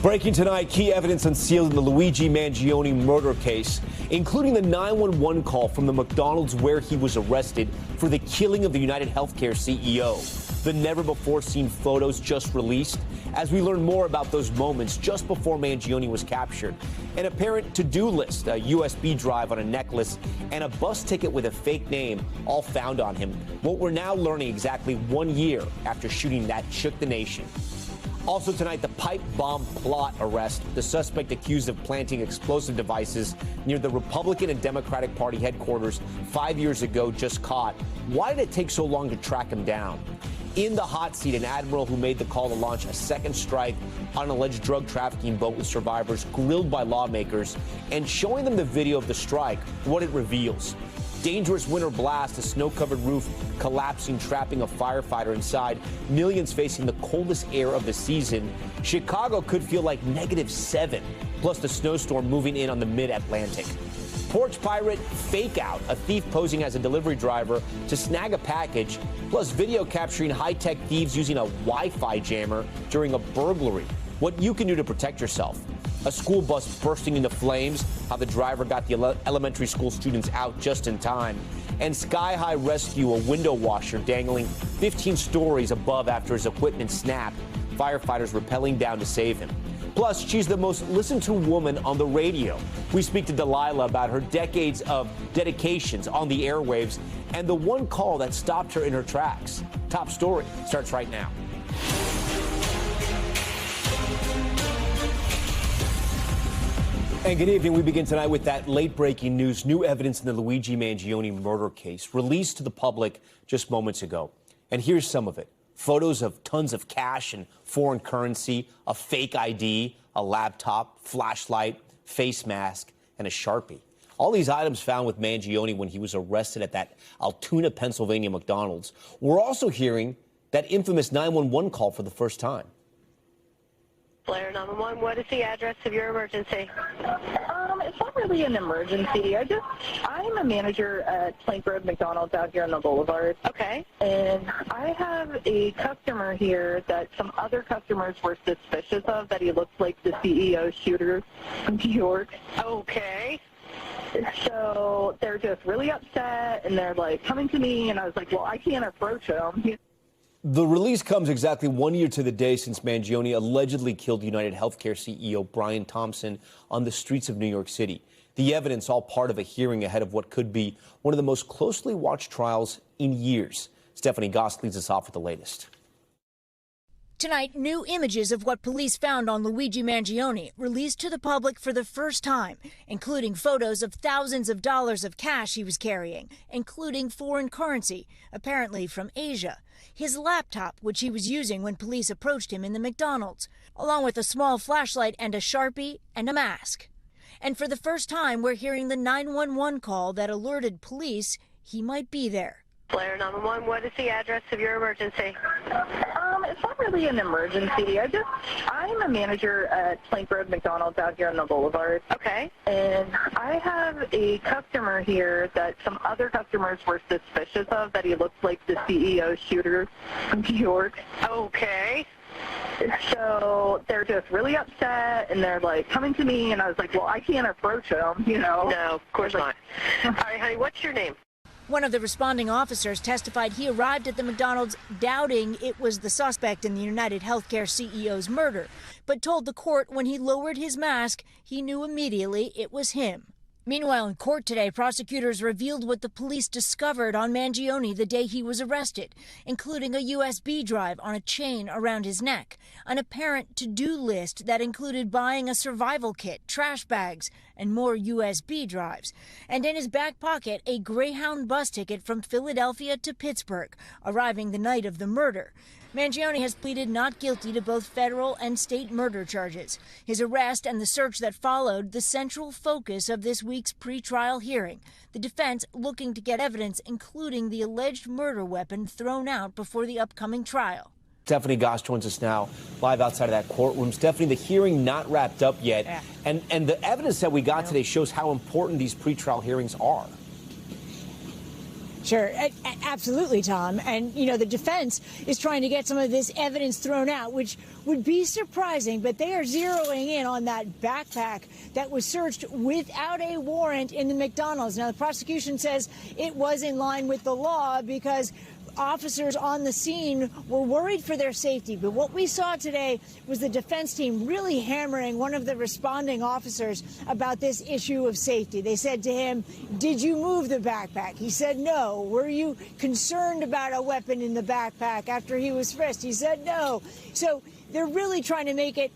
Breaking tonight, key evidence unsealed in the Luigi Mangione murder case, including the 911 call from the McDonald's where he was arrested for the killing of the United Healthcare CEO. The never-before-seen photos just released as we learn more about those moments just before Mangione was captured. An apparent to-do list, a USB drive on a necklace, and a bus ticket with a fake name all found on him. What we're now learning exactly 1 year after shooting that shook the nation. Also tonight, the pipe bomb plot arrest. The suspect accused of planting explosive devices near the Republican and Democratic Party headquarters 5 years ago just caught. Why did it take so long to track him down? In the hot seat, an admiral who made the call to launch a second strike on an alleged drug trafficking boat with survivors grilled by lawmakers and showing them the video of the strike, what it reveals. Dangerous winter blast, a snow-covered roof collapsing, trapping a firefighter inside, millions facing the coldest air of the season. Chicago could feel like -7, plus the snowstorm moving in on the mid-Atlantic. Porch pirate fake out, a thief posing as a delivery driver to snag a package, plus video capturing high-tech thieves using a Wi-Fi jammer during a burglary. What you can do to protect yourself. A school bus bursting into flames, how the driver got the elementary school students out just in time. And sky-high rescue, a window washer dangling 15 stories above after his equipment snapped. Firefighters rappelling down to save him. Plus, she's the most listened to woman on the radio. We speak to Delilah about her decades of dedications on the airwaves and the one call that stopped her in her tracks. Top story starts right now. And good evening. We begin tonight with that late-breaking news. New evidence in the Luigi Mangione murder case released to the public just moments ago. And here's some of it. Photos of tons of cash and foreign currency, a fake ID, a laptop, flashlight, face mask, and a Sharpie. All these items found with Mangione when he was arrested at that Altoona, Pennsylvania McDonald's. We're also hearing that infamous 911 call for the first time. Blair 911, what is the address of your emergency? It's not really an emergency. I'm a manager at Plank Road McDonald's out here on the Boulevard. Okay. And I have a customer here that some other customers were suspicious of, that he looked like the CEO shooter from New York. Okay. So they're just really upset, and they're like coming to me, and I was like, well, I can't approach him. The release comes exactly 1 year to the day since Mangione allegedly killed United Healthcare CEO Brian Thompson on the streets of New York City. The evidence all part of a hearing ahead of what could be one of the most closely watched trials in years. Stephanie Goss leads us off with the latest. Tonight, new images of what police found on Luigi Mangione released to the public for the first time, including photos of thousands of dollars of cash he was carrying, including foreign currency, apparently from Asia, his laptop, which he was using when police approached him in the McDonald's, along with a small flashlight and a Sharpie and a mask. And for the first time, we're hearing the 911 call that alerted police he might be there. Blair 911, what is the address of your emergency? It's not really an emergency. I'm a manager at Plank Road McDonald's out here on the Boulevard. Okay. And I have a customer here that some other customers were suspicious of, that he looked like the CEO shooter from New York. Okay. So they're just really upset, and they're like coming to me, and I was like, well, I can't approach him, you know. No, of course not. All right, honey, what's your name? One of the responding officers testified he arrived at the McDonald's doubting it was the suspect in the United Healthcare CEO's murder, but told the court when he lowered his mask, he knew immediately it was him. Meanwhile, in court today, prosecutors revealed what the police discovered on Mangione the day he was arrested, including a USB drive on a chain around his neck, an apparent to-do list that included buying a survival kit, trash bags, and more USB drives, and in his back pocket, a Greyhound bus ticket from Philadelphia to Pittsburgh, arriving the night of the murder. Mangione has pleaded not guilty to both federal and state murder charges. His arrest and the search that followed the central focus of this week's pretrial hearing, the defense looking to get evidence including the alleged murder weapon thrown out before the upcoming trial. Stephanie Goss joins us now live outside of that courtroom. Stephanie, the hearing not wrapped up yet, and the evidence that we got today shows how important these pretrial hearings are. Sure, absolutely, Tom. And, you know, the defense is trying to get some of this evidence thrown out, which would be surprising, but they are zeroing in on that backpack that was searched without a warrant in the McDonald's. Now, the prosecution says it was in line with the law because officers on the scene were worried for their safety. But what we saw today was the defense team really hammering one of the responding officers about this issue of safety. They said to him, "Did you move the backpack?" He said no. "Were you concerned about a weapon in the backpack after he was frisked?" He said no. So they're really trying to make it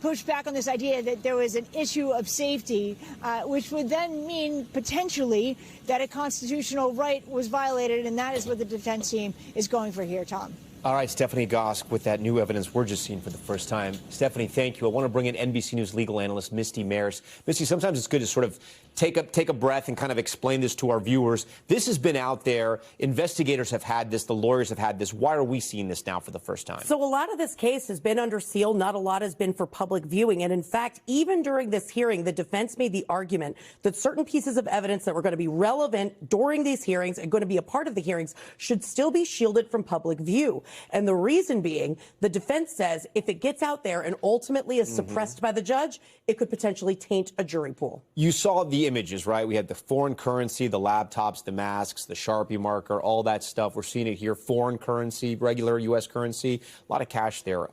push back on this idea that there was an issue of safety, which would then mean potentially that a constitutional right was violated, and that is what the defense team is going for here, Tom. All right, Stephanie Gosk with that new evidence we're just seeing for the first time. Stephanie, thank you. I want to bring in NBC News legal analyst Misty Maris. Misty, sometimes it's good to sort of take a breath and kind of explain this to our viewers. This has been out there. Investigators have had this. The lawyers have had this. Why are we seeing this now for the first time? So a lot of this case has been under seal. Not a lot has been for public viewing. And in fact, even during this hearing, the defense made the argument that certain pieces of evidence that were going to be relevant during these hearings and going to be a part of the hearings should still be shielded from public view. And the reason being, the defense says if it gets out there and ultimately is suppressed by the judge, it could potentially taint a jury pool. You saw the images, right? We had the foreign currency, the laptops, the masks, the Sharpie marker, all that stuff. We're seeing it here. Foreign currency, regular U.S. currency, a lot of cash there.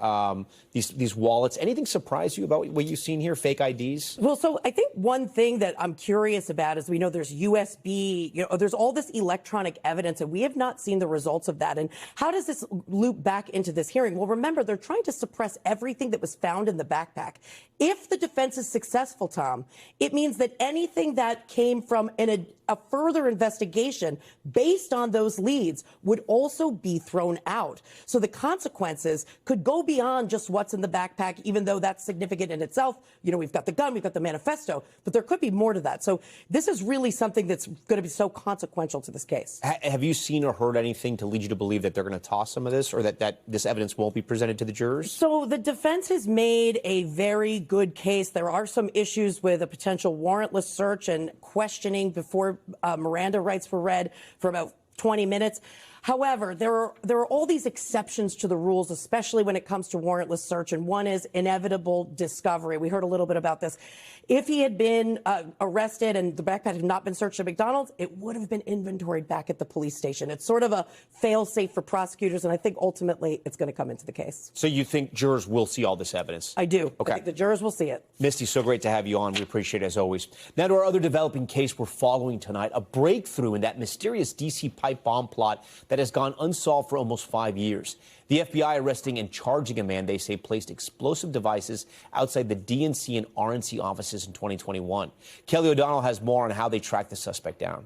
These wallets. Anything surprise you about what you've seen here? Fake IDs? Well, so I think one thing that I'm curious about is we know there's USB, there's all this electronic evidence, and we have not seen the results of that. And how does this loop back into this hearing? Well, remember, they're trying to suppress everything that was found in the backpack. If the defense is successful, Tom, it means that anything that came from a further investigation based on those leads would also be thrown out. So the consequences could go beyond just what's in the backpack, even though that's significant in itself. We've got the gun, we've got the manifesto, but there could be more to that. So this is really something that's going to be so consequential to this case. Have you seen or heard anything to lead you to believe that they're going to toss some of this, or that this evidence won't be presented to the jurors? So the defense has made a very good case. There are some issues with a potential warrantless search and questioning before Miranda rights were read for about 20 minutes. However, there are all these exceptions to the rules, especially when it comes to warrantless search, and one is inevitable discovery. We heard a little bit about this. If he had been arrested and the backpack had not been searched at McDonald's, it would have been inventoried back at the police station. It's sort of a fail-safe for prosecutors, and I think ultimately it's going to come into the case. So you think jurors will see all this evidence? I do. Okay. I think the jurors will see it. Misty, so great to have you on. We appreciate it as always. Now to our other developing case we're following tonight, a breakthrough in that mysterious D.C. pipe bomb plot that has gone unsolved for almost 5 years. The FBI arresting and charging a man they say placed explosive devices outside the DNC and RNC offices in 2021. Kelly O'Donnell has more on how they tracked the suspect down.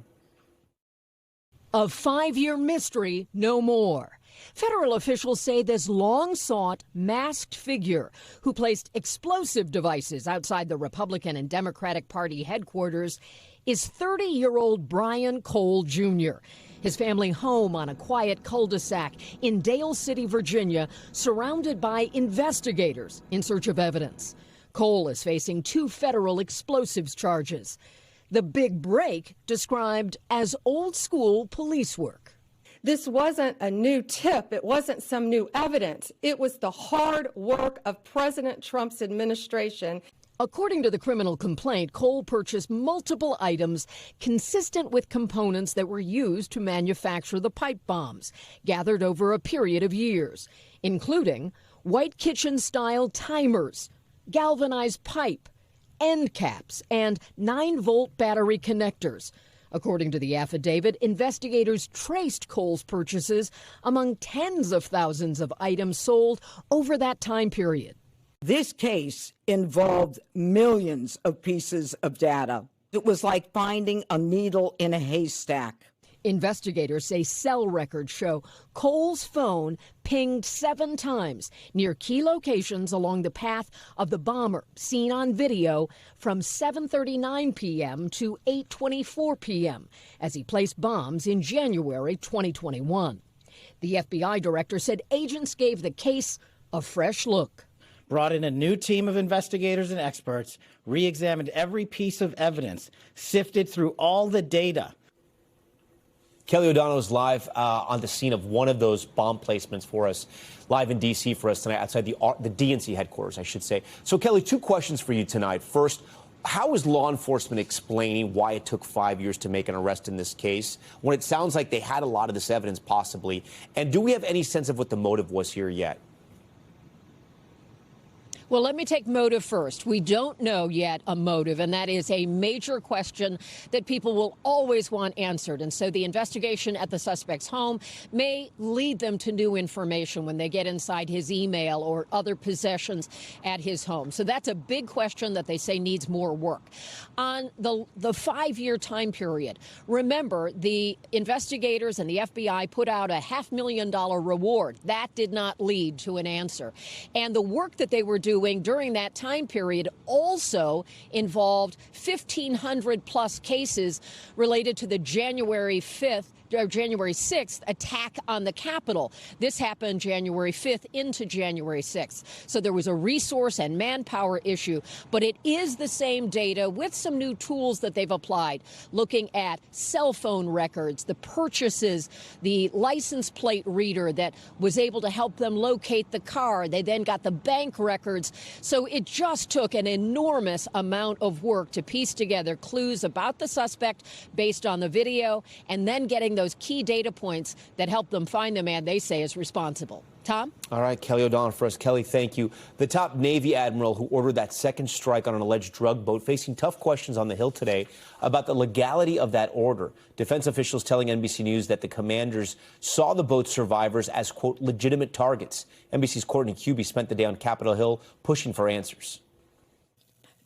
A 5-year mystery, no more. Federal officials say this long-sought masked figure who placed explosive devices outside the Republican and Democratic Party headquarters is 30-year-old Brian Cole Jr. His family home on a quiet cul-de-sac in Dale City, Virginia, surrounded by investigators in search of evidence. Cole is facing 2 federal explosives charges. The big break described as old-school police work. This wasn't a new tip. It wasn't some new evidence. It was the hard work of President Trump's administration. According to the criminal complaint, Cole purchased multiple items consistent with components that were used to manufacture the pipe bombs, gathered over a period of years, including white kitchen-style timers, galvanized pipe, end caps, and 9-volt battery connectors. According to the affidavit, investigators traced Cole's purchases among tens of thousands of items sold over that time period. This case involved millions of pieces of data. It was like finding a needle in a haystack. Investigators say cell records show Cole's phone pinged 7 times near key locations along the path of the bomber, seen on video from 7:39 p.m. to 8:24 p.m. as he placed bombs in January 2021. The FBI director said agents gave the case a fresh look. Brought in a new team of investigators and experts, re-examined every piece of evidence, sifted through all the data. Kelly O'Donnell is live on the scene of one of those bomb placements for us, live in D.C. for us tonight, outside the DNC headquarters, I should say. So, Kelly, two questions for you tonight. First, how is law enforcement explaining why it took 5 years to make an arrest in this case, when it sounds like they had a lot of this evidence possibly? And do we have any sense of what the motive was here yet? Well, let me take motive first. We don't know yet a motive, and that is a major question that people will always want answered. And so the investigation at the suspect's home may lead them to new information when they get inside his email or other possessions at his home. So that's a big question that they say needs more work. On the 5-year time period, remember, the investigators and the FBI put out a $500,000 reward. That did not lead to an answer. And the work that they were doing during that time period also involved 1,500 plus cases related to the January 6th attack on the Capitol. This happened January 5th into January 6th. So there was a resource and manpower issue, but it is the same data with some new tools that they've applied, looking at cell phone records, the purchases, the license plate reader that was able to help them locate the car. They then got the bank records. So it just took an enormous amount of work to piece together clues about the suspect based on the video, and then getting those key data points that help them find the man they say is responsible. Tom? All right, Kelly O'Donnell for us. Kelly, thank you. The top Navy admiral who ordered that second strike on an alleged drug boat facing tough questions on the Hill today about the legality of that order. Defense officials telling NBC News that the commanders saw the boat's survivors as, quote, legitimate targets. NBC's Courtney Cubie spent the day on Capitol Hill pushing for answers.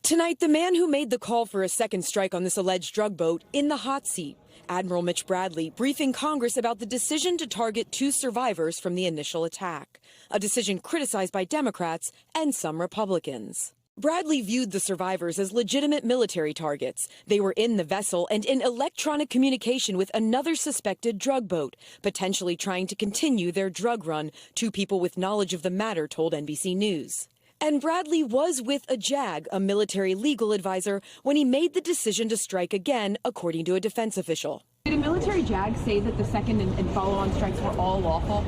Tonight, the man who made the call for a second strike on this alleged drug boat in the hot seat. Admiral Mitch Bradley briefing Congress about the decision to target 2 survivors from the initial attack, a decision criticized by Democrats and some Republicans. Bradley viewed the survivors as legitimate military targets. They were in the vessel and in electronic communication with another suspected drug boat, potentially trying to continue their drug run, 2 people with knowledge of the matter told NBC News. And Bradley was with a JAG, a military legal advisor, when he made the decision to strike again, according to a defense official. Did a military JAG say that the second and follow-on strikes were all lawful?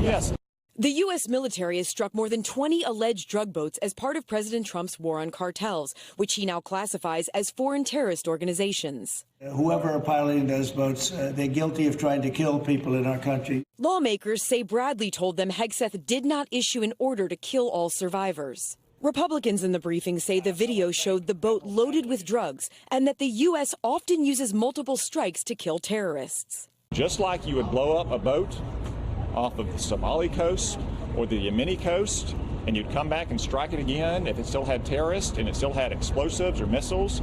Yes. The U.S. military has struck more than 20 alleged drug boats as part of President Trump's war on cartels, which he now classifies as foreign terrorist organizations. Whoever are piloting those boats, they're guilty of trying to kill people in our country. Lawmakers say Bradley told them Hegseth did not issue an order to kill all survivors. Republicans in the briefing say the video showed the boat loaded with drugs and that the U.S. often uses multiple strikes to kill terrorists. Just like you would blow up a boat off of the Somali coast or the Yemeni coast, and you'd come back and strike it again if it still had terrorists and it still had explosives or missiles,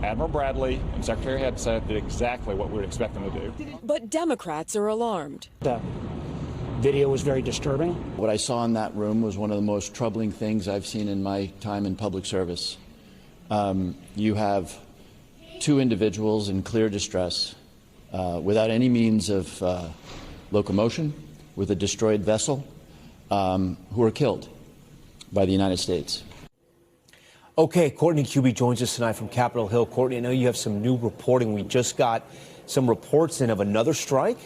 Admiral Bradley and Secretary Hegseth did exactly what we would expect them to do. But Democrats are alarmed. The video was very disturbing. What I saw in that room was one of the most troubling things I've seen in my time in public service. You have 2 individuals in clear distress without any means of locomotion, with a destroyed vessel, who were killed by the United States. Okay, Courtney Cubie joins us tonight from Capitol Hill. Courtney, I know you have some new reporting. We just got some reports in of another strike.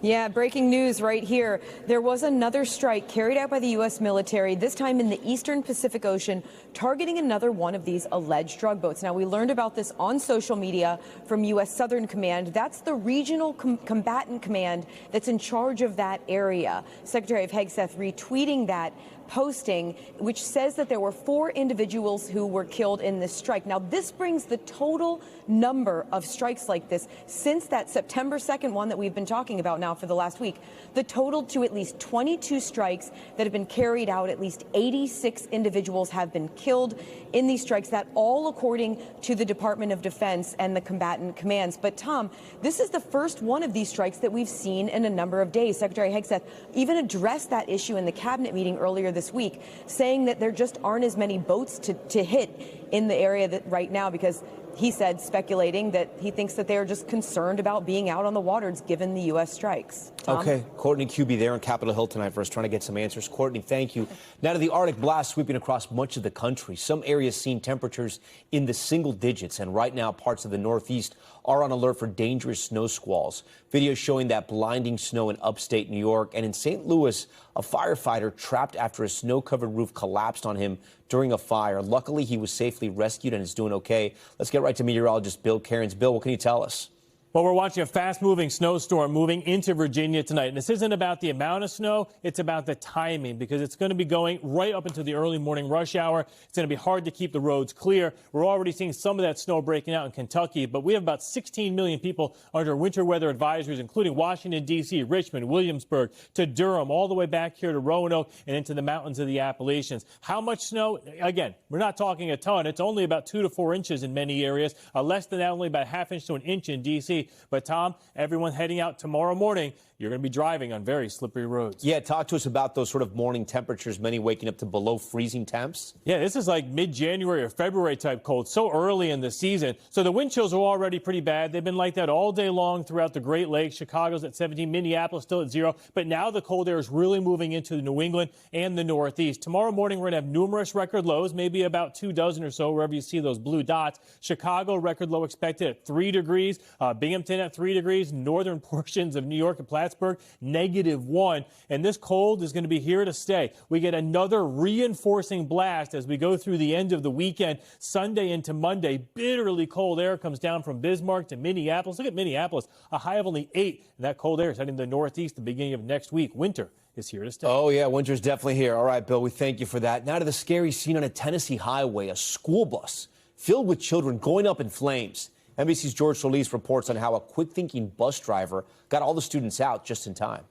Yeah, breaking news right here. There was another strike carried out by the U.S. military, this time in the eastern Pacific Ocean, targeting another one of these alleged drug boats. Now, we learned about this on social media from U.S. Southern Command. That's the regional combatant command that's in charge of that area. Secretary of Hegseth retweeting that posting, which says that there were 4 individuals who were killed in this strike. Now, this brings the total number of strikes like this since that September 2nd one that we've been talking about now for the last week, the total to at least 22 strikes that have been carried out. At least 86 individuals have been killed in these strikes, that all according to the Department of Defense and the combatant commands. But Tom, this is the first one of these strikes that we've seen in a number of days. Secretary Hegseth even addressed that issue in the cabinet meeting earlier this week, saying that there just aren't as many boats to hit in the area that right now, because he said, speculating that he thinks that they're just concerned about being out on the waters given the U.S. strikes. Tom? Okay, Courtney Cubie there on Capitol Hill tonight for us, trying to get some answers. Courtney, thank you. Now to the Arctic blast sweeping across much of the country. Some areas seeing temperatures in the single digits, and right now parts of the Northeast are on alert for dangerous snow squalls. Videos showing that blinding snow in upstate New York, and in St. Louis, a firefighter trapped after a snow-covered roof collapsed on him during a fire. Luckily, he was safely rescued and is doing okay. Let's get right to meteorologist Bill Cairns. Bill, what can you tell us? Well, we're watching a fast-moving snowstorm moving into Virginia tonight. And this isn't about the amount of snow, it's about the timing, because it's going to be going right up into the early morning rush hour. It's going to be hard to keep the roads clear. We're already seeing some of that snow breaking out in Kentucky, but we have about 16 million people under winter weather advisories, including Washington, D.C., Richmond, Williamsburg, to Durham, all the way back here to Roanoke and into the mountains of the Appalachians. How much snow? Again, we're not talking a ton. It's only about 2 to 4 inches in many areas, less than that, only about ½ inch to an inch in D.C. But, Tom, everyone heading out tomorrow morning, you're going to be driving on very slippery roads. Yeah, talk to us about those sort of morning temperatures, many waking up to below freezing temps. Yeah, this is like mid-January or February type cold, so early in the season. So the wind chills are already pretty bad. They've been like that all day long throughout the Great Lakes. Chicago's at 17, Minneapolis still at 0. But now the cold air is really moving into New England and the Northeast. Tomorrow morning, we're going to have numerous record lows, maybe about 2 dozen or so, wherever you see those blue dots. Chicago, record low expected at 3 degrees. Binghamton at 3 degrees. Northern portions of New York and Plattsburgh, -1. And this cold is going to be here to stay. We get another reinforcing blast as we go through the end of the weekend. Sunday into Monday, bitterly cold air comes down from Bismarck to Minneapolis. Look at Minneapolis, a high of only 8. And that cold air is heading to the Northeast the beginning of next week. Winter is here to stay. Oh, yeah, winter's definitely here. All right, Bill, we thank you for that. Now to the scary scene on a Tennessee highway, a school bus filled with children going up in flames. NBC's George Solis reports on how a quick-thinking bus driver got all the students out just in time.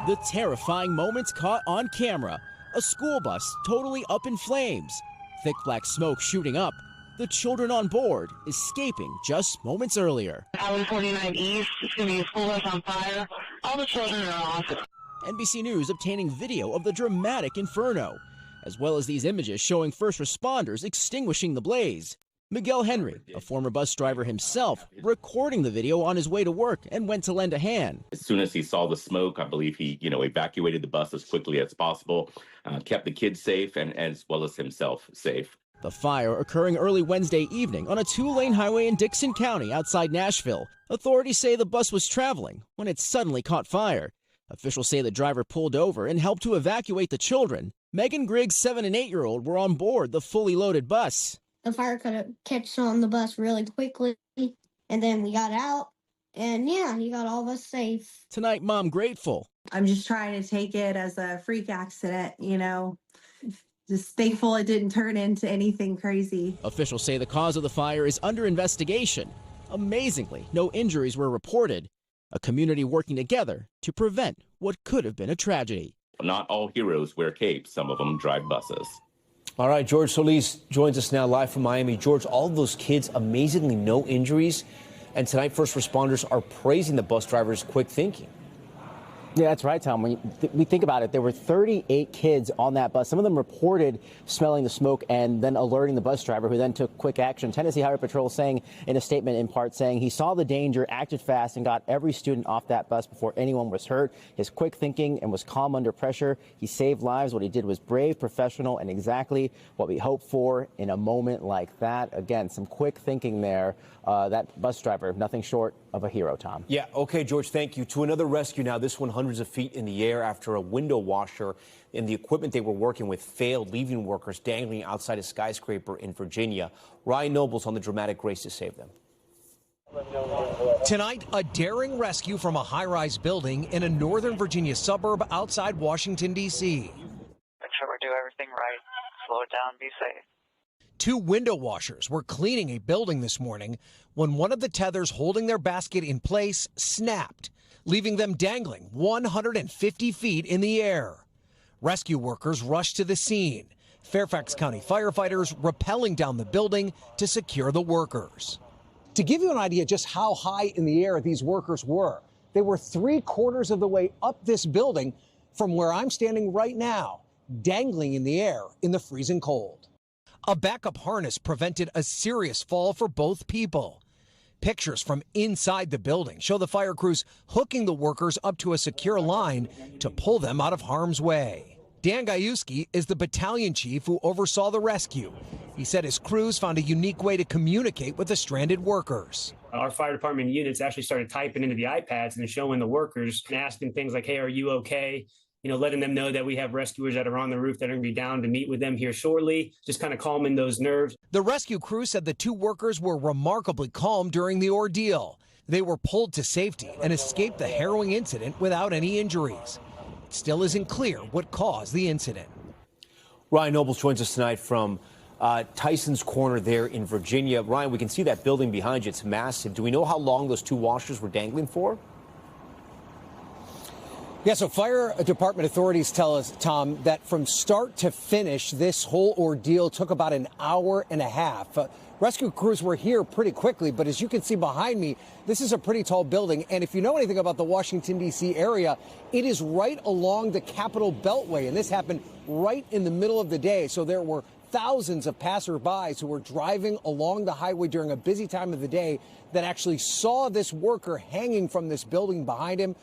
The terrifying moments caught on camera. A school bus totally up in flames. Thick black smoke shooting up. The children on board escaping just moments earlier. Highway 49 East, it's going to be a school bus on fire. All the children are off. NBC News obtaining video of the dramatic inferno, as well as these images showing first responders extinguishing the blaze. Miguel Henry, a former bus driver himself, recording the video on his way to work and went to lend a hand. As soon as he saw the smoke, I believe he, evacuated the bus as quickly as possible, kept the kids safe and as well as himself safe. The fire occurring early Wednesday evening on a 2-lane highway in Dixon County outside Nashville. Authorities say the bus was traveling when it suddenly caught fire. Officials say the driver pulled over and helped to evacuate the children. Megan Griggs' 7- and 8-year-old were on board the fully loaded bus. The fire could have catch on the bus really quickly, and then we got out, and yeah, he got all of us safe. Tonight, Mom grateful. I'm just trying to take it as a freak accident, just thankful it didn't turn into anything crazy. Officials say the cause of the fire is under investigation. Amazingly, no injuries were reported. A community working together to prevent what could have been a tragedy. Not all heroes wear capes. Some of them drive buses. All right, George Solis joins us now live from Miami. George, all of those kids, amazingly no injuries. And tonight, first responders are praising the bus driver's quick thinking. Yeah, that's right, Tom. When we think about it, there were 38 kids on that bus. Some of them reported smelling the smoke and then alerting the bus driver, who then took quick action. Tennessee Highway Patrol saying in a statement, in part, saying he saw the danger, acted fast, and got every student off that bus before anyone was hurt. His quick thinking and was calm under pressure. He saved lives. What he did was brave, professional, and exactly what we hope for in a moment like that. Again, some quick thinking there. That bus driver, nothing short of a hero, Tom. Yeah, okay, George, thank you. To another rescue now, this one hundreds of feet in the air after a window washer and the equipment they were working with failed, leaving workers dangling outside a skyscraper in Virginia. Ryan Noble's on the dramatic race to save them. Tonight, a daring rescue from a high-rise building in a Northern Virginia suburb outside Washington, D.C. Make sure we do everything right, slow it down, be safe. 2 window washers were cleaning a building this morning when one of the tethers holding their basket in place snapped, leaving them dangling 150 feet in the air. Rescue workers rushed to the scene. Fairfax County firefighters rappelling down the building to secure the workers. To give you an idea just how high in the air these workers were, they were 3/4 of the way up this building from where I'm standing right now, dangling in the air in the freezing cold. A backup harness prevented a serious fall for both people. Pictures from inside the building show the fire crews hooking the workers up to a secure line to pull them out of harm's way. Dan Gajewski is the battalion chief who oversaw the rescue. He said his crews found a unique way to communicate with the stranded workers. Our fire department units actually started typing into the iPads and showing the workers and asking things like, hey, are you okay? You know, letting them know that we have rescuers that are on the roof that are going to be down to meet with them here shortly, just kind of calming those nerves. The rescue crew said the two workers were remarkably calm during the ordeal. They were pulled to safety and escaped the harrowing incident without any injuries. It still isn't clear what caused the incident. Ryan Nobles joins us tonight from Tyson's Corner there in Virginia. Ryan, we can see that building behind you. It's massive. Do we know how long those two washers were dangling for? Yeah, so fire department authorities tell us, Tom, that from start to finish, this whole ordeal took about an hour and a half. Rescue crews were here pretty quickly, but as you can see behind me, this is a pretty tall building. And if you know anything about the Washington, D.C. area, it is right along the Capitol Beltway. And this happened right in the middle of the day. So there were thousands of passerbys who were driving along the highway during a busy time of the day that actually saw this worker hanging from this building behind him.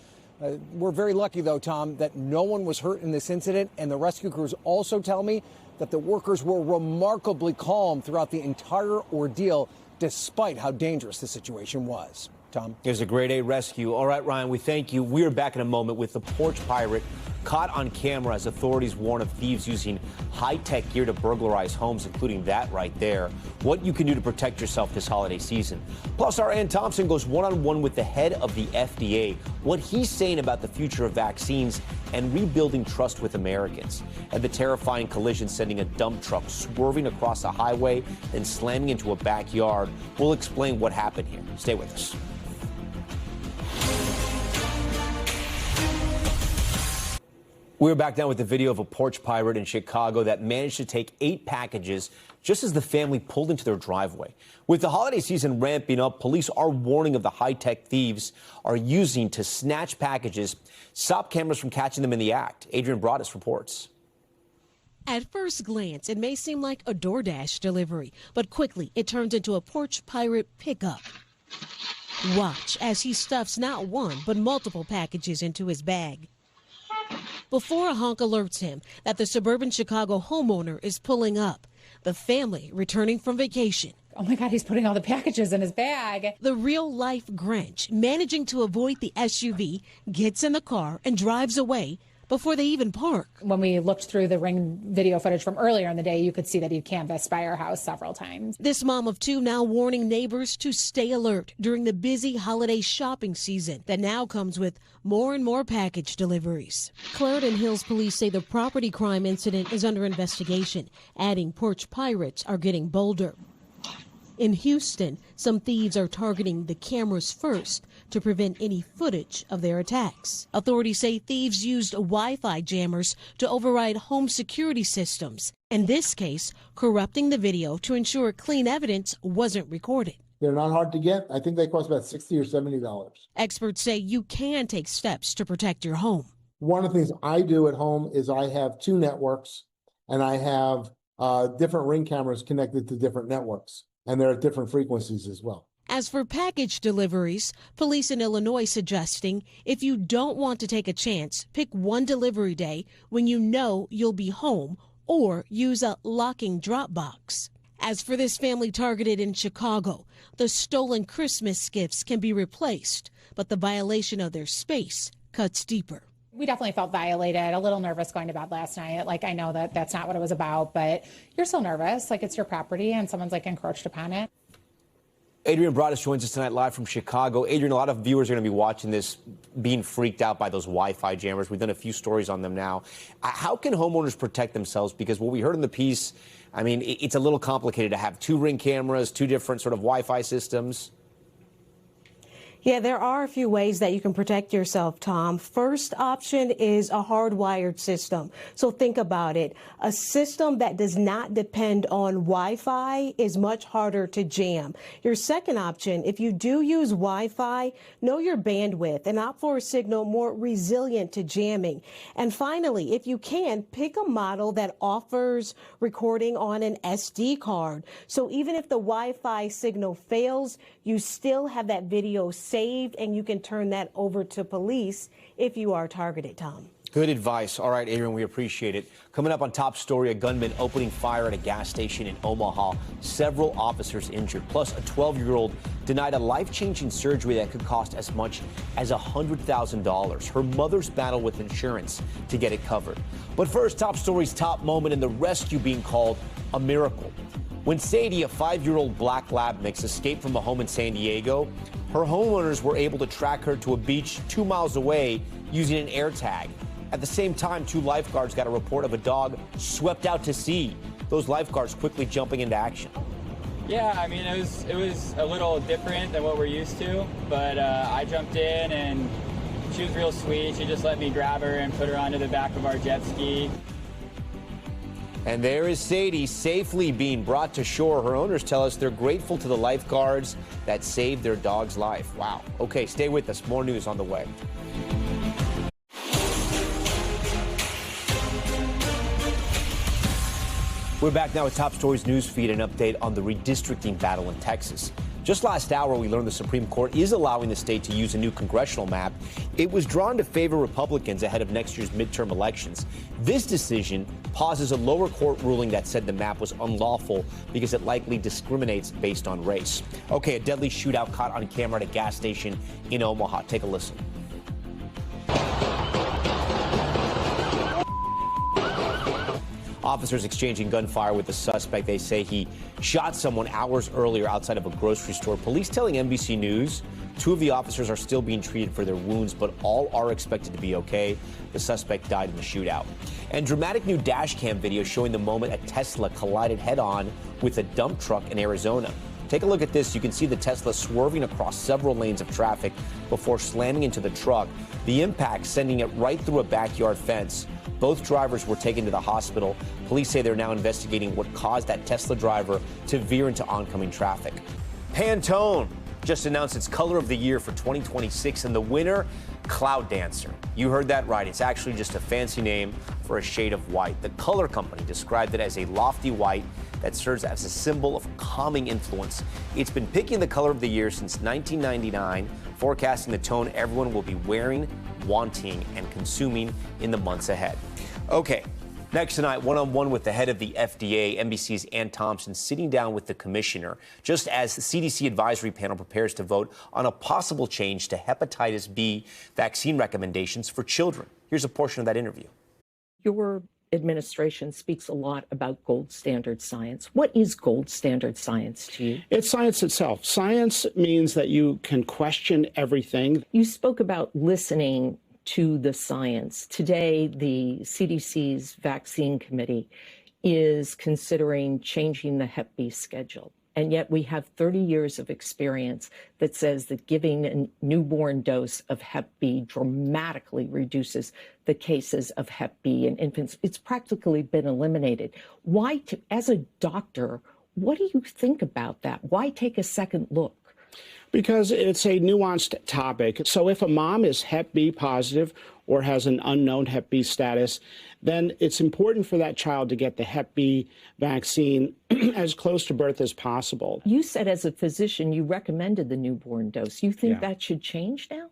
We're very lucky, though, Tom, that no one was hurt in this incident. And the rescue crews also tell me that the workers were remarkably calm throughout the entire ordeal, despite how dangerous the situation was. Tom? It was a grade A rescue. All right, Ryan, we thank you. We are back in a moment with the porch pirate caught on camera as authorities warn of thieves using high-tech gear to burglarize homes, including that right there. What you can do to protect yourself this holiday season. Plus, our Ann Thompson goes one-on-one with the head of the FDA, what he's saying about the future of vaccines and rebuilding trust with Americans. And the terrifying collision sending a dump truck swerving across a highway and slamming into a backyard. We'll explain what happened here. Stay with us. We're back now with the video of a porch pirate in Chicago that managed to take 8 packages just as the family pulled into their driveway. With the holiday season ramping up, police are warning of the high-tech thieves are using to snatch packages. Stop cameras from catching them in the act. Adrian Broadus reports. At first glance, it may seem like a DoorDash delivery, but quickly it turns into a porch pirate pickup. Watch as he stuffs not one, but multiple packages into his bag. Before a honk alerts him that the suburban Chicago homeowner is pulling up, the family returning from vacation. Oh my God, he's putting all the packages in his bag. The real-life Grinch, managing to avoid the SUV, gets in the car and drives away before they even park. When we looked through the Ring video footage from earlier in the day, you could see that he canvassed by our house several times. This mom of 2 now warning neighbors to stay alert during the busy holiday shopping season that now comes with more and more package deliveries. Clarendon Hills police say the property crime incident is under investigation, adding porch pirates are getting bolder. In Houston, some thieves are targeting the cameras first to prevent any footage of their attacks. Authorities say thieves used Wi-Fi jammers to override home security systems, in this case, corrupting the video to ensure clean evidence wasn't recorded. They're not hard to get. I think they cost about $60 or $70. Experts say you can take steps to protect your home. One of the things I do at home is I have 2 networks, and I have different Ring cameras connected to different networks. And they're at different frequencies as well. As for package deliveries, police in Illinois suggesting if you don't want to take a chance, pick one delivery day when you know you'll be home or use a locking drop box. As for this family targeted in Chicago, the stolen Christmas gifts can be replaced, but the violation of their space cuts deeper. We definitely felt violated, a little nervous going to bed last night. Like, I know that that's not what it was about, but you're still nervous. Like, it's your property and someone's like encroached upon it. Adrian Broadus joins us tonight live from Chicago. Adrian, a lot of viewers are going to be watching this being freaked out by those Wi-Fi jammers. We've done a few stories on them now. How can homeowners protect themselves? Because what we heard in the piece, I mean, it's a little complicated to have 2 Ring cameras, 2 different sort of Wi-Fi systems. Yeah, there are a few ways that you can protect yourself, Tom. First option is a hardwired system. So think about it. A system that does not depend on Wi-Fi is much harder to jam. Your second option, if you do use Wi-Fi, know your bandwidth and opt for a signal more resilient to jamming. And finally, if you can, pick a model that offers recording on an SD card. So even if the Wi-Fi signal fails, you still have that video saved, and you can turn that over to police if you are targeted, Tom. Good advice. All right, Adrian, we appreciate it. Coming up on Top Story, a gunman opening fire at a gas station in Omaha. Several officers injured, plus a 12-year-old denied a life-changing surgery that could cost as much as $100,000. Her mother's battle with insurance to get it covered. But first, Top Story's top moment in the rescue being called a miracle. When Sadie, a 5-year-old black lab mix, escaped from a home in San Diego, her homeowners were able to track her to a beach 2 miles away using an air tag. At the same time, 2 lifeguards got a report of a dog swept out to sea. Those lifeguards quickly jumping into action. Yeah, I mean, it was a little different than what we're used to, but I jumped in and she was real sweet. She just let me grab her and put her onto the back of our jet ski. And there is Sadie safely being brought to shore. Her owners tell us they're grateful to the lifeguards that saved their dog's life. Wow. Okay, stay with us. More news on the way. We're back now with Top Stories news feed, an update on the redistricting battle in Texas. Just last hour, we learned the Supreme Court is allowing the state to use a new congressional map. It was drawn to favor Republicans ahead of next year's midterm elections. This decision pauses a lower court ruling that said the map was unlawful because it likely discriminates based on race. Okay, a deadly shootout caught on camera at a gas station in Omaha. Take a listen. Officers exchanging gunfire with the suspect. They say he shot someone hours earlier outside of a grocery store. Police telling NBC News 2 of the officers are still being treated for their wounds, but all are expected to be okay. The suspect died in the shootout. And dramatic new dash cam video showing the moment a Tesla collided head-on with a dump truck in Arizona. Take a look at this. You can see the Tesla swerving across several lanes of traffic before slamming into the truck. The impact sending it right through a backyard fence. Both drivers were taken to the hospital. Police say they're now investigating what caused that Tesla driver to veer into oncoming traffic. Pantone just announced its color of the year for 2026, and the winner, Cloud Dancer. You heard that right. It's actually just a fancy name for a shade of white. The color company described it as a lofty white that serves as a symbol of calming influence. It's been picking the color of the year since 1999, forecasting the tone everyone will be wearing, wanting, and consuming in the months ahead. Okay, next tonight, one-on-one with the head of the FDA, NBC's Ann Thompson, sitting down with the commissioner, just as the CDC advisory panel prepares to vote on a possible change to hepatitis B vaccine recommendations for children. Here's a portion of that interview. Your administration speaks a lot about gold standard science. What is gold standard science to you? It's science itself. Science means that you can question everything. You spoke about listening to the science. Today, the CDC's vaccine committee is considering changing the Hep B schedule. And yet we have 30 years of experience that says that giving a newborn dose of Hep B dramatically reduces the cases of Hep B in infants. It's practically been eliminated. Why, as a doctor, what do you think about that? Why take a second look? Because it's a nuanced topic. So if a mom is Hep B positive or has an unknown Hep B status, then it's important for that child to get the Hep B vaccine as close to birth as possible. You said as a physician you recommended the newborn dose. You think that should change now?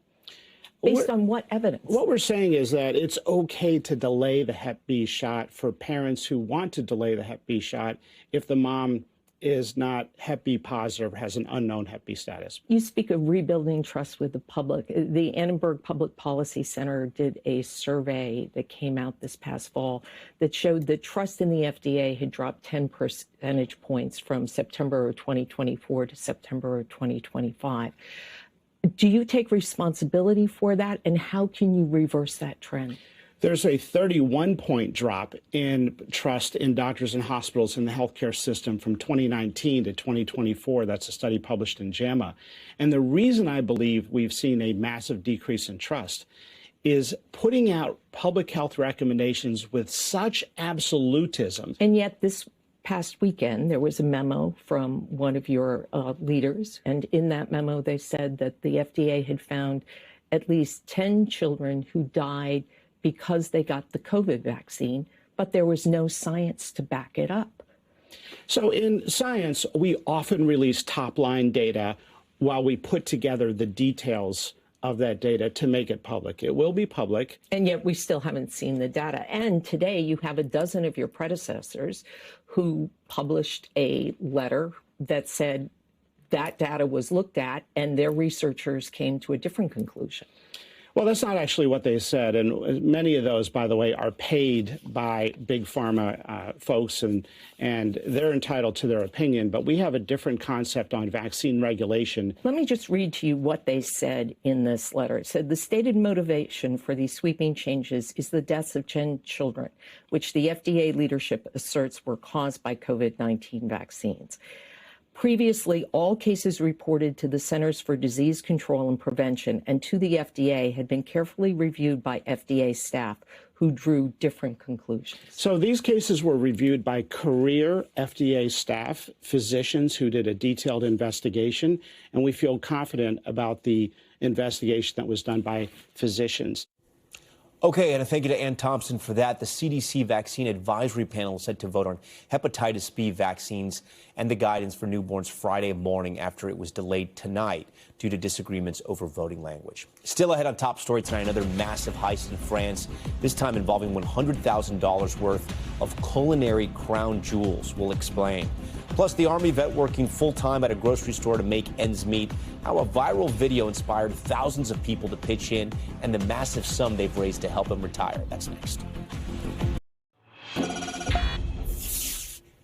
Based on what evidence? What we're saying is that it's okay to delay the Hep B shot for parents who want to delay the Hep B shot if the mom is not Hep B positive, has an unknown Hep B status. You speak of rebuilding trust with the public. The Annenberg Public Policy Center did a survey that came out this past fall that showed that trust in the FDA had dropped 10 percentage points from September 2024 to September 2025. Do you take responsibility for that, and how can you reverse that trend? There's a 31-point drop in trust in doctors and hospitals in the healthcare system from 2019 to 2024. That's a study published in JAMA. And the reason I believe we've seen a massive decrease in trust is putting out public health recommendations with such absolutism. And yet this past weekend, there was a memo from one of your leaders. And in that memo, they said that the FDA had found at least 10 children who died because they got the COVID vaccine, but there was no science to back it up. So in science, we often release top-line data while we put together the details of that data to make it public. It will be public. And yet we still haven't seen the data. And today you have a dozen of your predecessors who published a letter that said that data was looked at and their researchers came to a different conclusion. Well, that's not actually what they said. And many of those, by the way, are paid by big pharma folks, and they're entitled to their opinion. But we have a different concept on vaccine regulation. Let me just read to you what they said in this letter. It said, the stated motivation for these sweeping changes is the deaths of 10 children, which the FDA leadership asserts were caused by COVID-19 vaccines. Previously, all cases reported to the Centers for Disease Control and Prevention and to the FDA had been carefully reviewed by FDA staff who drew different conclusions. So these cases were reviewed by career FDA staff, physicians who did a detailed investigation, and we feel confident about the investigation that was done by physicians. Okay, and a thank you to Ann Thompson for that. The CDC Vaccine Advisory Panel is set to vote on hepatitis B vaccines and the guidance for newborns Friday morning after it was delayed tonight due to disagreements over voting language. Still ahead on Top Story tonight, another massive heist in France, this time involving $100,000 worth of culinary crown jewels. We'll explain. Plus, the Army vet working full-time at a grocery store to make ends meet, how a viral video inspired thousands of people to pitch in, and the massive sum they've raised to help him retire. That's next.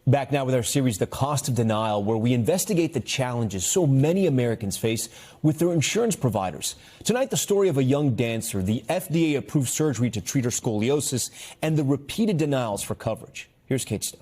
Back now with our series, The Cost of Denial, where we investigate the challenges so many Americans face with their insurance providers. Tonight, the story of a young dancer, the FDA-approved surgery to treat her scoliosis, and the repeated denials for coverage. Here's Kate Stowe.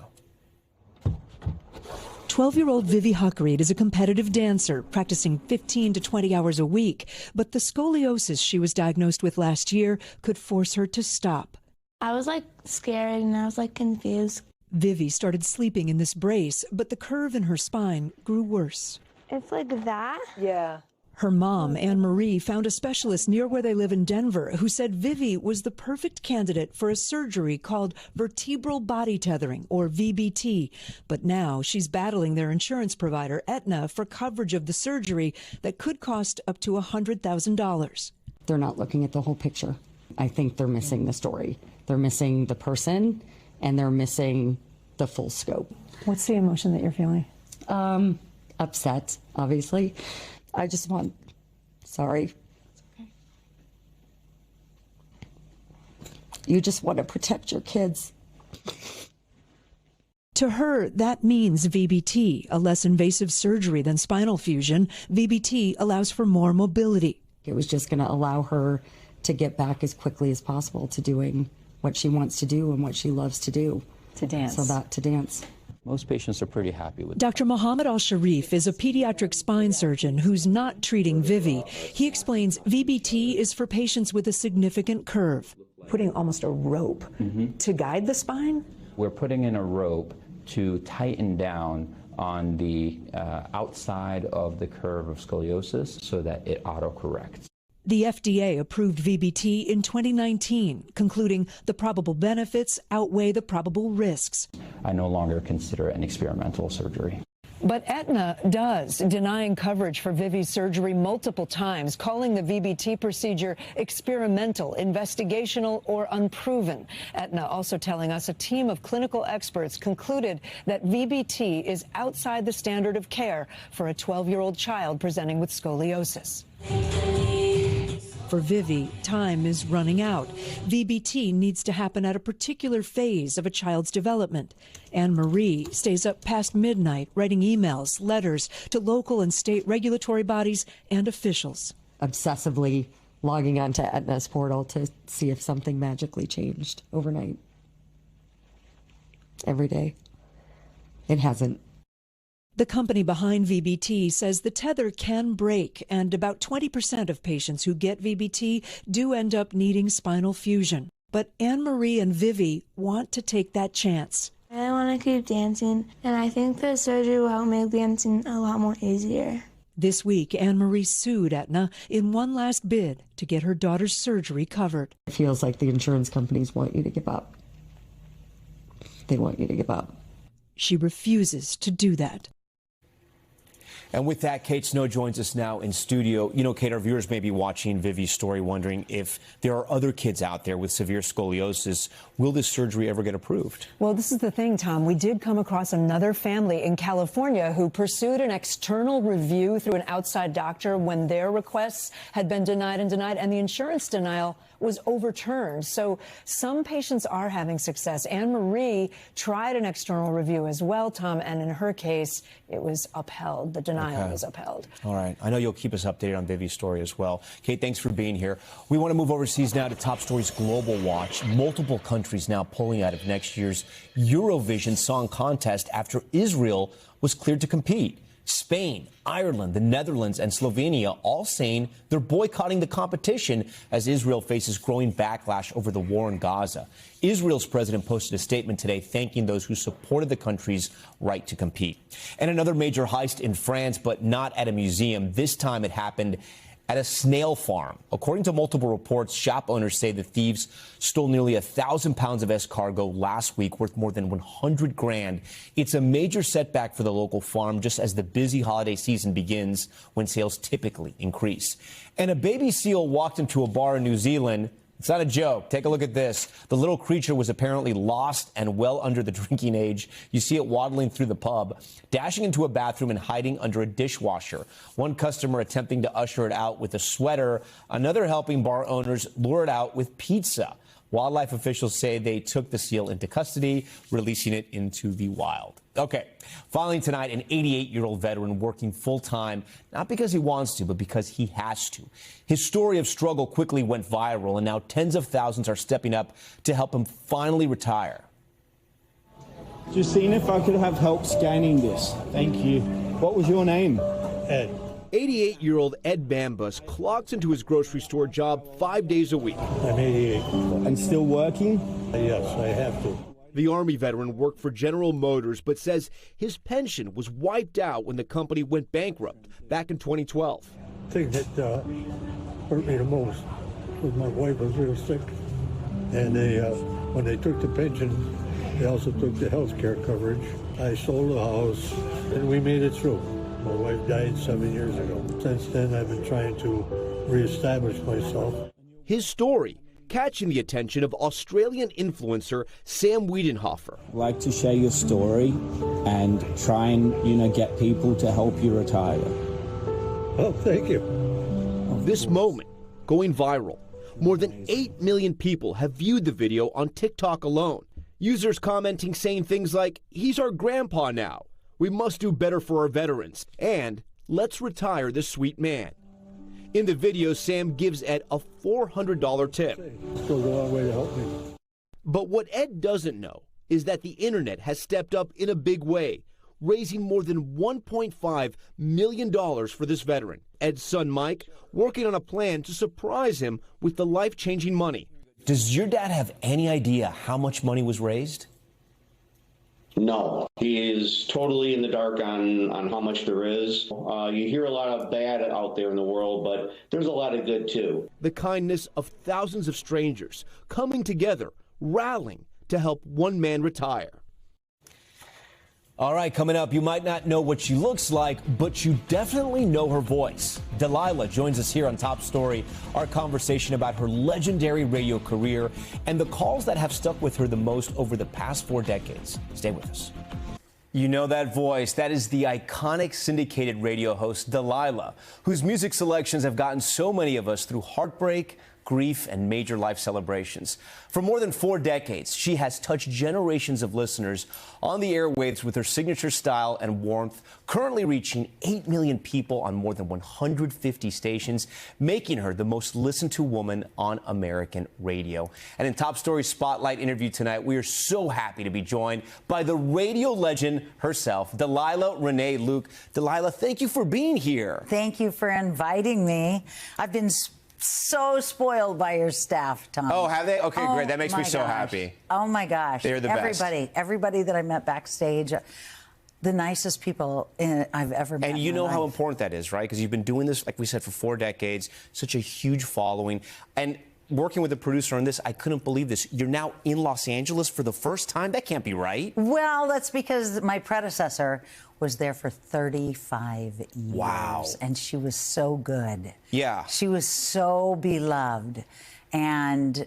12-year-old Vivi Huckreid is a competitive dancer, practicing 15 to 20 hours a week. But the scoliosis she was diagnosed with last year could force her to stop. I was scared and I was confused. Vivi started sleeping in this brace, but the curve in her spine grew worse. It's like that? Yeah. Her mom, Anne Marie, found a specialist near where they live in Denver who said Vivi was the perfect candidate for a surgery called vertebral body tethering, or VBT. But now she's battling their insurance provider, Aetna, for coverage of the surgery that could cost up to $100,000. They're not looking at the whole picture. I think they're missing the story. They're missing the person, and they're missing the full scope. What's the emotion that you're feeling? Upset, obviously. I just want, sorry. Okay. You just want to protect your kids. To her, that means VBT, a less invasive surgery than spinal fusion. VBT allows for more mobility. It was just going to allow her to get back as quickly as possible to doing what she wants to do and what she loves to do. To dance. To dance. Most patients are pretty happy with it. Dr. Mohammed Al-Sharif is a pediatric spine surgeon who's not treating Vivi. He explains VBT is for patients with a significant curve. Putting almost a rope to guide the spine? We're putting in a rope to tighten down on the outside of the curve of scoliosis so that it autocorrects. The FDA approved VBT in 2019, concluding the probable benefits outweigh the probable risks. I no longer consider it an experimental surgery. But Aetna does, denying coverage for Vivi's surgery multiple times, calling the VBT procedure experimental, investigational, or unproven. Aetna also telling us a team of clinical experts concluded that VBT is outside the standard of care for a 12-year-old child presenting with scoliosis. For Vivi, time is running out. VBT needs to happen at a particular phase of a child's development. Anne Marie stays up past midnight writing emails, letters to local and state regulatory bodies and officials. Obsessively logging onto Aetna's portal to see if something magically changed overnight. Every day. It hasn't. The company behind VBT says the tether can break, and about 20% of patients who get VBT do end up needing spinal fusion. But Anne-Marie and Vivi want to take that chance. I want to keep dancing, and I think the surgery will help make dancing a lot more easier. This week, Anne-Marie sued Aetna in one last bid to get her daughter's surgery covered. It feels like the insurance companies want you to give up. They want you to give up. She refuses to do that. And with that, Kate Snow joins us now in studio. You know, Kate, our viewers may be watching Vivi's story wondering if there are other kids out there with severe scoliosis. Will this surgery ever get approved? Well, this is the thing, Tom. We did come across another family in California who pursued an external review through an outside doctor when their requests had been denied, and the insurance denial was overturned. So some patients are having success. Anne-Marie tried an external review as well, Tom, and in her case, it was upheld. The denial was upheld. All right. I know you'll keep us updated on Vivi's story as well. Kate, thanks for being here. We want to move overseas now to Top Stories Global Watch. Multiple countries now pulling out of next year's Eurovision Song Contest after Israel was cleared to compete. Spain, Ireland, the Netherlands, and Slovenia all saying they're boycotting the competition as Israel faces growing backlash over the war in Gaza. Israel's president posted a statement today thanking those who supported the country's right to compete. And another major heist in France, but not at a museum. This time it happened at a snail farm. According to multiple reports, shop owners say the thieves stole nearly 1,000 pounds of escargot last week, worth more than 100 grand. It's a major setback for the local farm, just as the busy holiday season begins, when sales typically increase. And a baby seal walked into a bar in New Zealand. It's not a joke. Take a look at this. The little creature was apparently lost and well under the drinking age. You see it waddling through the pub, dashing into a bathroom and hiding under a dishwasher. One customer attempting to usher it out with a sweater. Another helping bar owners lure it out with pizza. Wildlife officials say they took the seal into custody, releasing it into the wild. Okay, finally tonight, an 88-year-old veteran working full-time, not because he wants to, but because he has to. His story of struggle quickly went viral, and now tens of thousands are stepping up to help him finally retire. Just seeing if I could have help scanning this. Thank you. What was your name? Ed. 88-year-old Ed Bambus clocks into his grocery store job 5 days a week. I'm 88. And still working? Yes, I have to. The Army veteran worked for General Motors, but says his pension was wiped out when the company went bankrupt back in 2012. The thing that hurt me the most was my wife was real sick. And when they took the pension, they also took the health care coverage. I sold the house, and we made it through. My wife died 7 years ago. Since then, I've been trying to reestablish myself. His story catching the attention of Australian influencer Sam Wiedenhofer. I'd like to share your story and try and, get people to help you retire. Oh, thank you. This moment going viral. More than 8 million people have viewed the video on TikTok alone. Users commenting saying things like, "He's our grandpa now. We must do better for our veterans." And "Let's retire this sweet man." In the video, Sam gives Ed a $400 tip. It goes a long way to help me. But what Ed doesn't know is that the internet has stepped up in a big way, raising more than $1.5 million for this veteran. Ed's son, Mike, working on a plan to surprise him with the life-changing money. Does your dad have any idea how much money was raised? No, he is totally in the dark on how much there is. You hear a lot of bad out there in the world, but there's a lot of good too. The kindness of thousands of strangers coming together, rallying to help one man retire. All right, coming up, you might not know what she looks like, but you definitely know her voice. Delilah joins us here on Top Story, our conversation about her legendary radio career and the calls that have stuck with her the most over the past 4 decades. Stay with us. You know that voice. That is the iconic syndicated radio host, Delilah, whose music selections have gotten so many of us through heartbreak, grief, and major life celebrations. For more than 4 decades, she has touched generations of listeners on the airwaves with her signature style and warmth, currently reaching 8 million people on more than 150 stations, making her the most listened to woman on American radio. And in Top Story Spotlight interview tonight, we are so happy to be joined by the radio legend herself, Delilah Renee Luke. Delilah, thank you for being here. Thank you for inviting me. I've been so spoiled by your staff, Tom. Oh, have they? Okay, great. That makes me so happy. Oh, my gosh. They're the best. Everybody that I met backstage, the nicest people I've ever met. And you know how important that is, right? Because you've been doing this, like we said, for 4 decades, such a huge following. And working with a producer on this, I couldn't believe this. You're now in Los Angeles for the first time? That can't be right. Well, that's because my predecessor was there for 35 years. Wow. And she was so good. Yeah. She was so beloved. And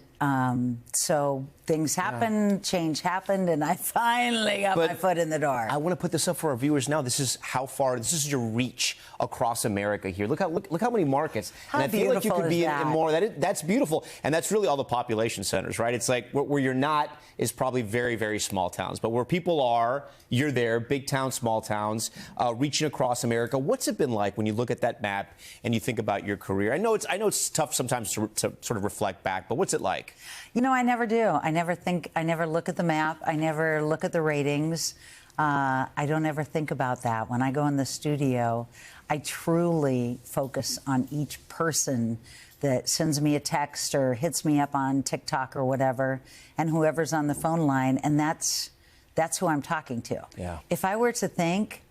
so things happened, change happened, and I finally got my foot in the door. I want to put this up for our viewers now. This is how far, this is your reach across America here. Look how many markets. How and I feel like you could be beautiful is in more. That's beautiful. And that's really all the population centers, right? It's like where you're not is probably very, very small towns. But where people are, you're there, big towns, small towns, reaching across America. What's it been like when you look at that map and you think about your career? I know it's tough sometimes to sort of reflect back, but what's it like? You know, I never do. I never look at the map. I never look at the ratings. I don't ever think about that. When I go in the studio, I truly focus on each person that sends me a text or hits me up on TikTok or whatever, and whoever's on the phone line, and that's who I'm talking to. Yeah. If I were to think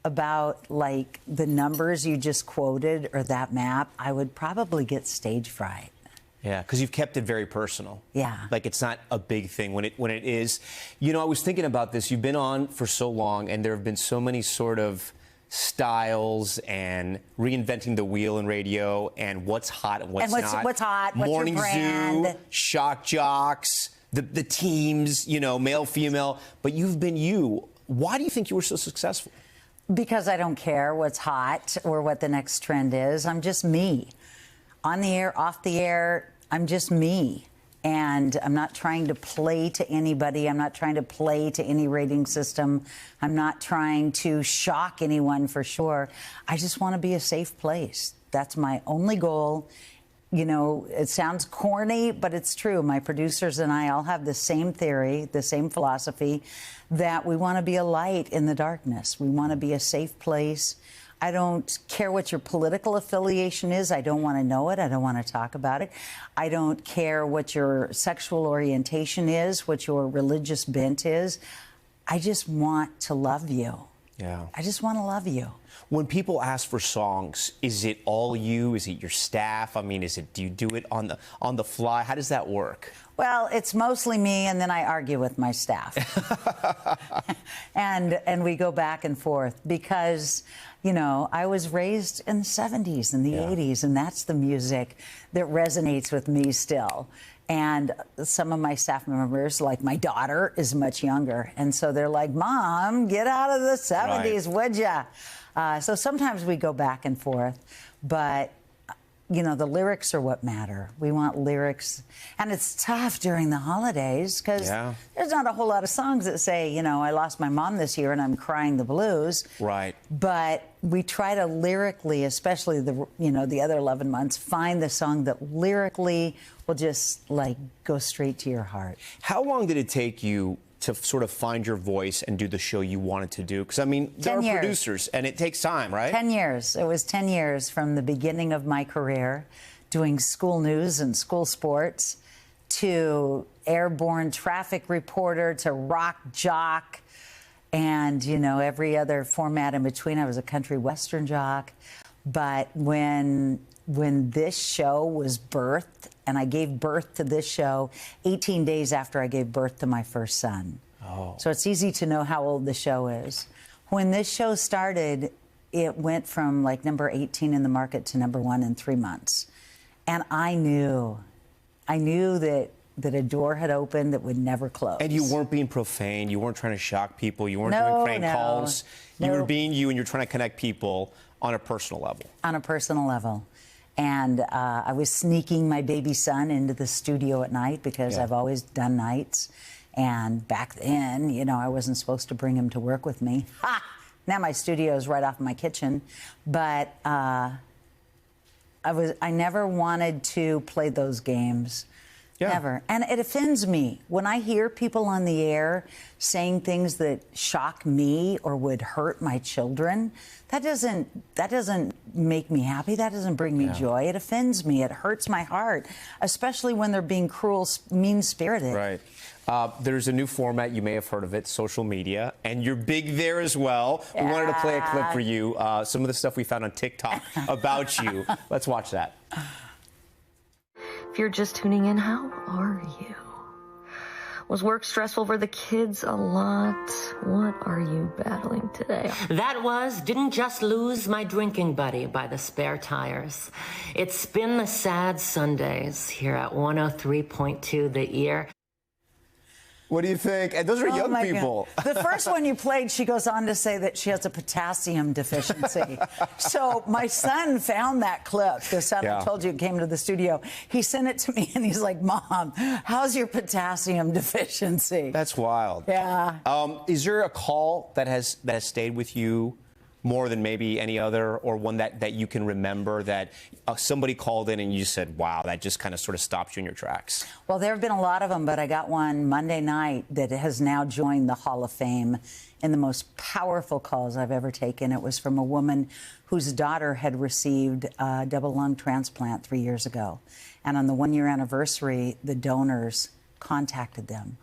about, like, the numbers you just quoted or that map, I would probably get stage fright. Yeah, because you've kept it very personal. Yeah. Like it's not a big thing when it is. You know, I was thinking about this. You've been on for so long, and there have been so many sort of styles and reinventing the wheel in radio and what's hot and what's not. What's hot? What's Morning your brand? Zoo, shock jocks, the teams, you know, male, female. But you've been you. Why do you think you were so successful? Because I don't care what's hot or what the next trend is. I'm just me. On the air, off the air, I'm just me. And I'm not trying to play to anybody. I'm not trying to play to any rating system. I'm not trying to shock anyone, for sure. I just want to be a safe place. That's my only goal. You know, it sounds corny, but it's true. My producers and I all have the same theory, the same philosophy, that we want to be a light in the darkness. We want to be a safe place. I don't care what your political affiliation is. I don't want to know it. I don't want to talk about it. I don't care what your sexual orientation is, what your religious bent is. I just want to love you. Yeah. I just want to love you. When people ask for songs, is it all you? Is it your staff? I mean, do you do it on the fly? How does that work? Well, it's mostly me, and then I argue with my staff. and we go back and forth because, you know, I was raised in the 70s and the 80s, and that's the music that resonates with me still. And some of my staff members, like my daughter, is much younger. And so they're like, Mom, get out of the 70s, would ya? So sometimes we go back and forth. But, you know, the lyrics are what matter. We want lyrics. And it's tough during the holidays because there's not a whole lot of songs that say, you know, I lost my mom this year and I'm crying the blues. Right. But we try to lyrically, especially the other 11 months, find the song that lyrically will just like go straight to your heart. How long did it take you to sort of find your voice and do the show you wanted to do? Because, I mean, there are producers, and it takes time, right? 10 years. It was 10 years from the beginning of my career, doing school news and school sports, to airborne traffic reporter, to rock jock, and, you know, every other format in between. I was a country western jock. But when this show was birthed, and I gave birth to this show 18 days after I gave birth to my first son. Oh. So it's easy to know how old the show is. When this show started, it went from like number 18 in the market to number 1 in 3 months. And I knew that a door had opened that would never close. And you weren't being profane. You weren't trying to shock people. You weren't doing prank calls. You were being you, and you're trying to connect people on a personal level. On a personal level. And I was sneaking my baby son into the studio at night because I've always done nights. And back then, you know, I wasn't supposed to bring him to work with me. Ha! Now my studio is right off my kitchen. But I never wanted to play those games. Never. And it offends me when I hear people on the air saying things that shock me or would hurt my children. That doesn't make me happy. That doesn't bring me joy. It offends me. It hurts my heart, especially when they're being cruel, mean-spirited. Right. There's a new format, you may have heard of it, social media, and you're big there as well. We wanted to play a clip for you, some of the stuff we found on TikTok about you. Let's watch that. If you're just tuning in, how are you? Was work stressful for the kids a lot? What are you battling today? Didn't just lose my drinking buddy by the spare tires. It's been the sad Sundays here at 103.2 The Ear. What do you think? And those are young people. The first one you played, she goes on to say that she has a potassium deficiency. So my son found that clip. The son I told you came to the studio. He sent it to me, and he's like, "Mom, how's your potassium deficiency?" That's wild. Yeah. Is there a call that has stayed with you more than maybe any other, or one that you can remember that somebody called in and you said, wow, that just kind of sort of stopped you in your tracks? Well, there have been a lot of them, but I got one Monday night that has now joined the Hall of Fame in the most powerful calls I've ever taken. It was from a woman whose daughter had received a double lung transplant 3 years ago. And on the 1-year anniversary, the donors contacted them.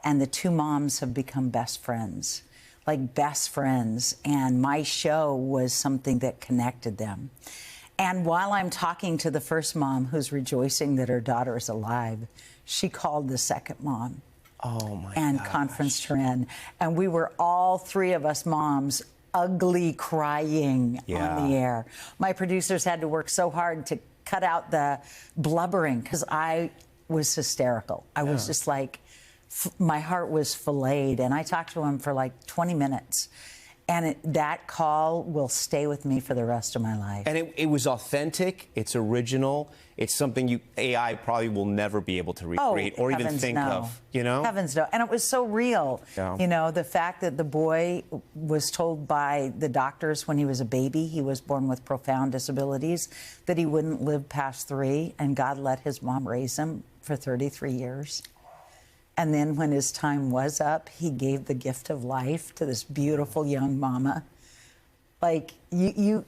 And the two moms have become best friends. Like best friends, and my show was something that connected them. And while I'm talking to the first mom who's rejoicing that her daughter is alive, she called the second mom. Oh my and gosh. Conferenced her in. And we were all three of us moms ugly crying on the air. My producers had to work so hard to cut out the blubbering because I was hysterical. I was just like, my heart was filleted, and I talked to him for like 20 minutes. And that call will stay with me for the rest of my life. And it was authentic, it's original, it's something AI probably will never be able to recreate or even think of, you know? Heavens no. And it was so real. Yeah. You know, the fact that the boy was told by the doctors when he was a baby, he was born with profound disabilities, that he wouldn't live past 3, and God let his mom raise him for 33 years. And then when his time was up, he gave the gift of life to this beautiful young mama. Like, you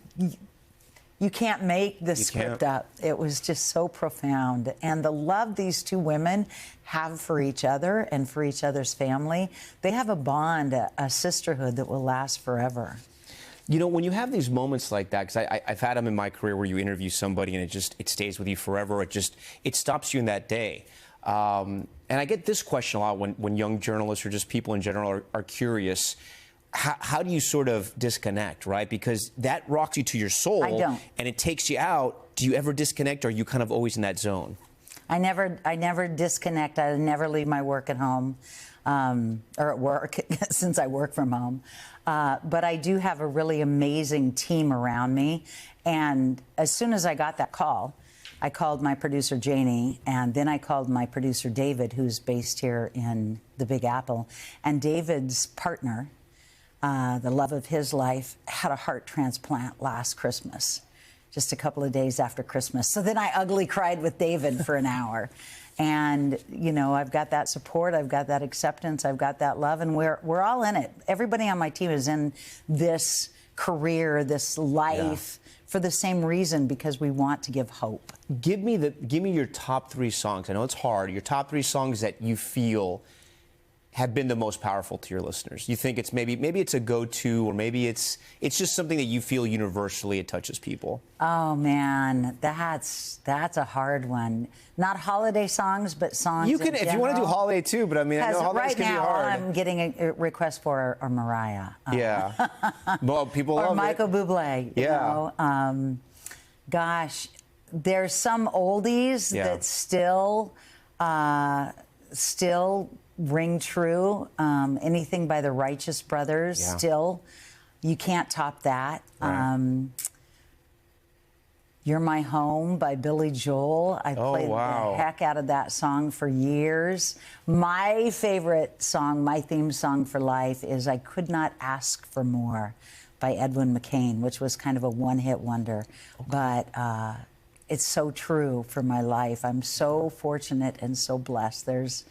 can't make this script up. It was just so profound. And the love these two women have for each other and for each other's family, they have a bond, a sisterhood that will last forever. You know, when you have these moments like that, because I've had them in my career where you interview somebody and it stays with you forever. It stops you in that day. And I get this question a lot when young journalists or just people in general are curious. How do you sort of disconnect, right? Because that rocks you to your soul. I don't. And it takes you out. Do you ever disconnect, or are you kind of always in that zone? I never disconnect. I never leave my work at home, or at work, since I work from home. But I do have a really amazing team around me. And as soon as I got that call, I called my producer, Janie, and then I called my producer, David, who's based here in the Big Apple. And David's partner, the love of his life, had a heart transplant last Christmas, just a couple of days after Christmas. So then I ugly cried with David for an hour. And, you know, I've got that support, I've got that acceptance, I've got that love, and we're all in it. Everybody on my team is in this career, this life, for the same reason, because we want to give hope. Give me your top 3 songs. I know it's hard. Your top 3 songs that you feel have been the most powerful to your listeners. You think it's maybe it's a go-to, or maybe it's just something that you feel universally it touches people. Oh man, that's a hard one. Not holiday songs, but songs. You can, if you want to do holiday too, but I mean, I know holidays can be hard. Right now, I'm getting a request for a Mariah. Yeah. Well, people love it. Or Michael Bublé. Yeah. You know? Gosh, there's some oldies that still ring true. Anything by the Righteous Brothers, still, you can't top that. Right. You're My Home by Billy Joel. I played the heck out of that song for years. My favorite song, my theme song for life, is I Could Not Ask for More by Edwin McCain, which was kind of a one-hit wonder. But it's so true for my life. I'm so fortunate and so blessed. There's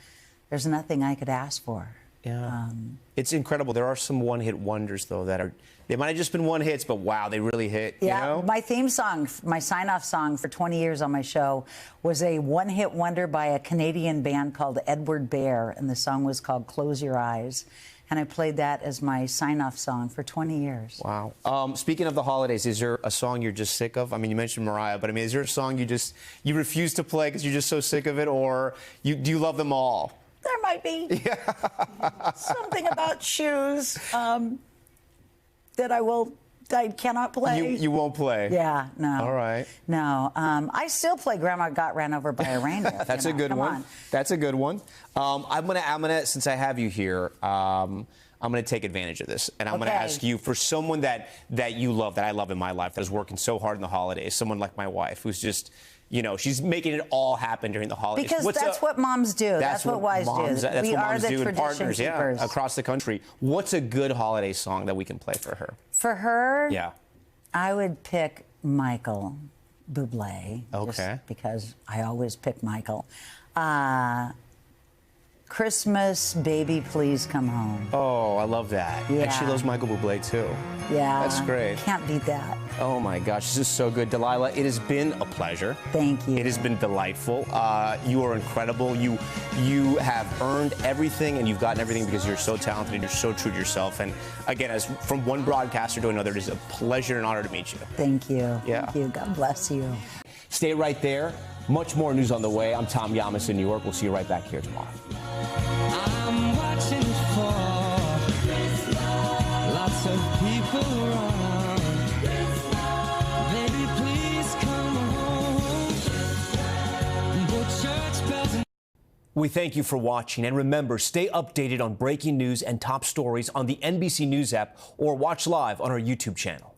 nothing I could ask for. Yeah. It's incredible. There are some one-hit wonders, though, that are, they might have just been one hits, but wow, they really hit. Yeah, you know? My theme song, my sign-off song for 20 years on my show was a one-hit wonder by a Canadian band called Edward Bear, and the song was called Close Your Eyes. And I played that as my sign-off song for 20 years. Wow. Speaking of the holidays, is there a song you're just sick of? I mean, you mentioned Mariah, but I mean, is there a song you refuse to play because you're just so sick of it, or do you love them all? There might be something about shoes that I cannot play. You won't play? Yeah, no. All right. No. I still play Grandma Got Ran Over by a Reindeer. That's a good one. That's a good one. I'm gonna, since I have you here, I'm gonna take advantage of this, and I'm gonna ask you for someone that you love, that I love in my life, that is working so hard in the holidays. Someone like my wife, who's just, you know, she's making it all happen during the holidays. Because that's what moms do. That's what wives do. That's we what are moms the do, and tradition partners, keepers. across the country. What's a good holiday song that we can play for her? For her, yeah, I would pick Michael Bublé. Okay. Just because I always pick Michael. Christmas, Baby Please Come Home. Oh, I love that. Yeah. And she loves Michael Bublé, too. Yeah. That's great. Can't beat that. Oh, my gosh. This is so good. Delilah, it has been a pleasure. Thank you. It has been delightful. You are incredible. You have earned everything, and you've gotten everything because you're so talented and you're so true to yourself. And, again, as from one broadcaster to another, it is a pleasure and honor to meet you. Thank you. Yeah. Thank you. God bless you. Stay right there. Much more news on the way. I'm Tom Llamas in New York. We'll see you right back here tomorrow. I'm watching for lots of people around. Baby, please come home. The church bells. We thank you for watching, and remember, stay updated on breaking news and top stories on the NBC News app or watch live on our YouTube channel.